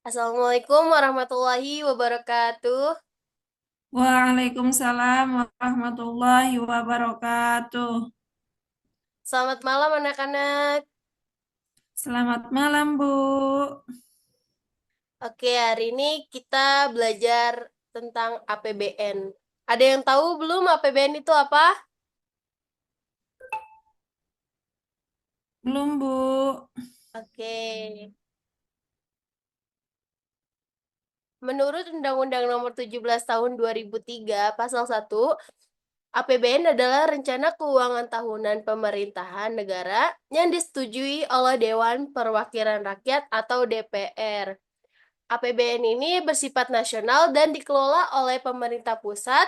Assalamualaikum warahmatullahi wabarakatuh. Waalaikumsalam warahmatullahi wabarakatuh. Selamat malam anak-anak. Selamat malam, Bu. Oke, hari ini kita belajar tentang APBN. Ada yang tahu belum APBN itu apa? Belum, Bu. Oke. Menurut Undang-Undang Nomor 17 Tahun 2003, Pasal 1, APBN adalah rencana keuangan tahunan pemerintahan negara yang disetujui oleh Dewan Perwakilan Rakyat atau DPR. APBN ini bersifat nasional dan dikelola oleh pemerintah pusat,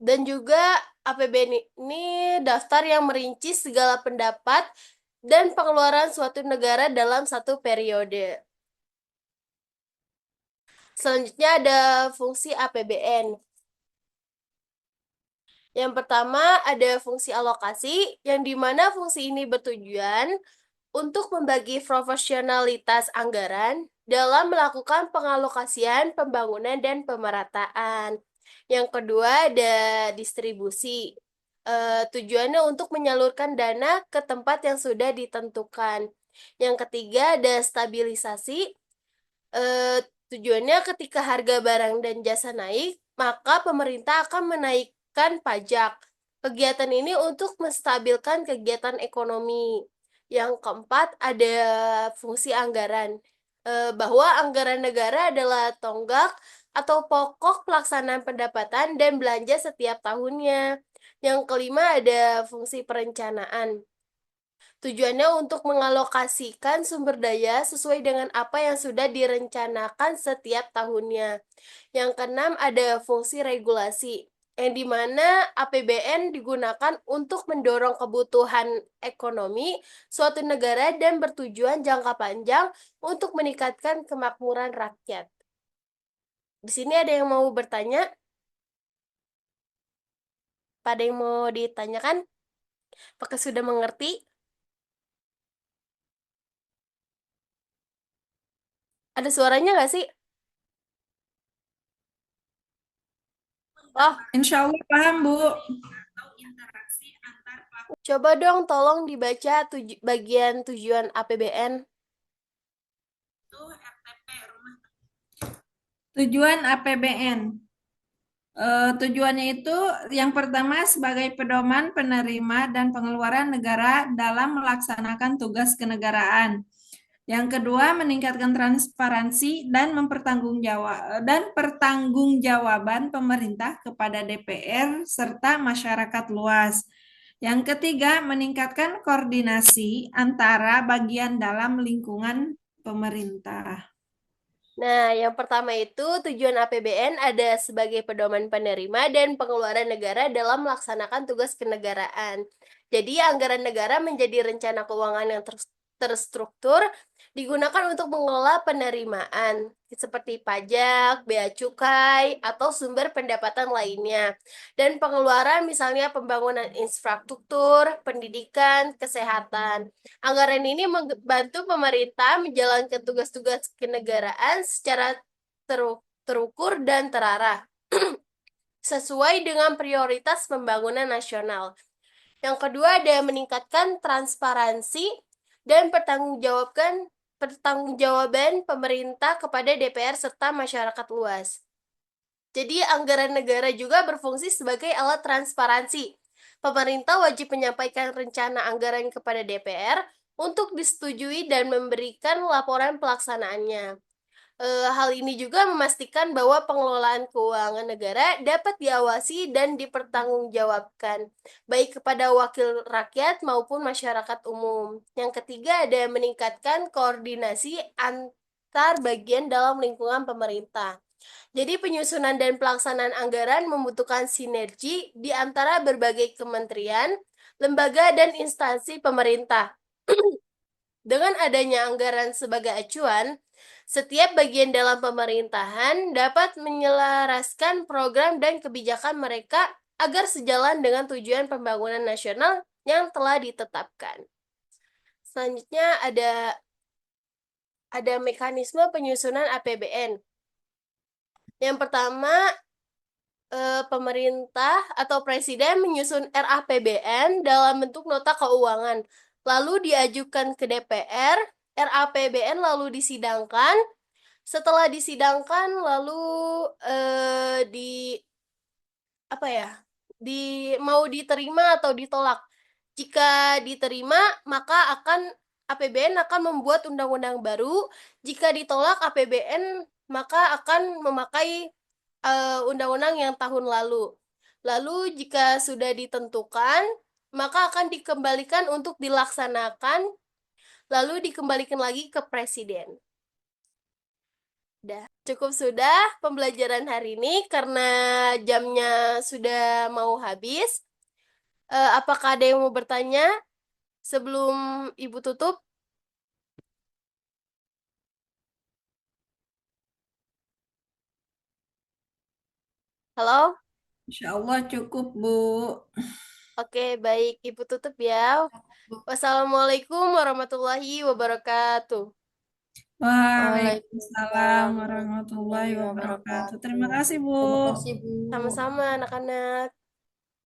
dan juga APBN ini daftar yang merinci segala pendapat dan pengeluaran suatu negara dalam satu periode. Selanjutnya ada fungsi APBN. Yang pertama ada fungsi alokasi, yang dimana fungsi ini bertujuan untuk membagi proporsionalitas anggaran dalam melakukan pengalokasian, pembangunan, dan pemerataan. Yang kedua ada distribusi. Tujuannya untuk menyalurkan dana ke tempat yang sudah ditentukan. Yang ketiga ada stabilisasi. Eh, Tujuannya ketika harga barang dan jasa naik, maka pemerintah akan menaikkan pajak. Kegiatan ini untuk menstabilkan kegiatan ekonomi. Yang keempat ada fungsi anggaran. Bahwa anggaran negara adalah tonggak atau pokok pelaksanaan pendapatan dan belanja setiap tahunnya. Yang kelima ada fungsi perencanaan. Tujuannya untuk mengalokasikan sumber daya sesuai dengan apa yang sudah direncanakan setiap tahunnya. Yang keenam ada fungsi regulasi, yang dimana APBN digunakan untuk mendorong kebutuhan ekonomi suatu negara dan bertujuan jangka panjang untuk meningkatkan kemakmuran rakyat. Di sini ada yang mau bertanya? Pada yang mau ditanyakan? Apakah sudah mengerti? Ada suaranya nggak sih? Oh, Insya Allah paham, Bu. coba dong tolong dibaca bagian tujuan APBN. Tujuan APBN. Tujuannya itu yang pertama sebagai pedoman penerima dan pengeluaran negara dalam melaksanakan tugas kenegaraan. Yang kedua, meningkatkan transparansi dan pertanggungjawaban pemerintah kepada DPR serta masyarakat luas. Yang ketiga, meningkatkan koordinasi antara bagian dalam lingkungan pemerintah. Nah, yang pertama itu tujuan APBN ada sebagai pedoman penerima dan pengeluaran negara dalam melaksanakan tugas kenegaraan. Jadi, anggaran negara menjadi rencana keuangan yang terstruktur digunakan untuk mengelola penerimaan seperti pajak, bea cukai, atau sumber pendapatan lainnya. Dan pengeluaran misalnya pembangunan infrastruktur, pendidikan, kesehatan. Anggaran ini membantu pemerintah menjalankan tugas-tugas kenegaraan secara terukur dan terarah, sesuai dengan prioritas pembangunan nasional. Yang kedua ada meningkatkan transparansi dan pertanggungjawaban pemerintah kepada DPR serta masyarakat luas. Jadi, anggaran negara juga berfungsi sebagai alat transparansi. Pemerintah wajib menyampaikan rencana anggaran kepada DPR untuk disetujui dan memberikan laporan pelaksanaannya. Hal ini juga memastikan bahwa pengelolaan keuangan negara dapat diawasi dan dipertanggungjawabkan, baik kepada wakil rakyat maupun masyarakat umum. Yang ketiga ada meningkatkan koordinasi antar bagian dalam lingkungan pemerintah. Jadi penyusunan dan pelaksanaan anggaran membutuhkan sinergi di antara berbagai kementerian, lembaga, dan instansi pemerintah. Dengan adanya anggaran sebagai acuan, setiap bagian dalam pemerintahan dapat menyelaraskan program dan kebijakan mereka agar sejalan dengan tujuan pembangunan nasional yang telah ditetapkan. Selanjutnya ada ada mekanisme penyusunan APBN. Yang pertama, pemerintah atau presiden menyusun RAPBN dalam bentuk nota keuangan, lalu diajukan ke DPR, RAPBN lalu disidangkan, setelah disidangkan lalu di apa ya? Mau diterima atau ditolak. Jika diterima, maka APBN akan membuat undang-undang baru. Jika ditolak APBN, maka akan memakai undang-undang yang tahun lalu. Lalu jika sudah ditentukan, maka akan dikembalikan untuk dilaksanakan, lalu dikembalikan lagi ke presiden. Dah, cukup sudah pembelajaran hari ini karena jamnya sudah mau habis. Apakah ada yang mau bertanya sebelum Ibu tutup? Halo? Insya Allah cukup, Bu. Oke, baik. Ibu tutup ya. Wassalamualaikum warahmatullahi wabarakatuh. Waalaikumsalam Waalaikumsalam warahmatullahi warahmatullahi wabarakatuh. wabarakatuh. Terima kasih, Bu. Sama-sama anak-anak.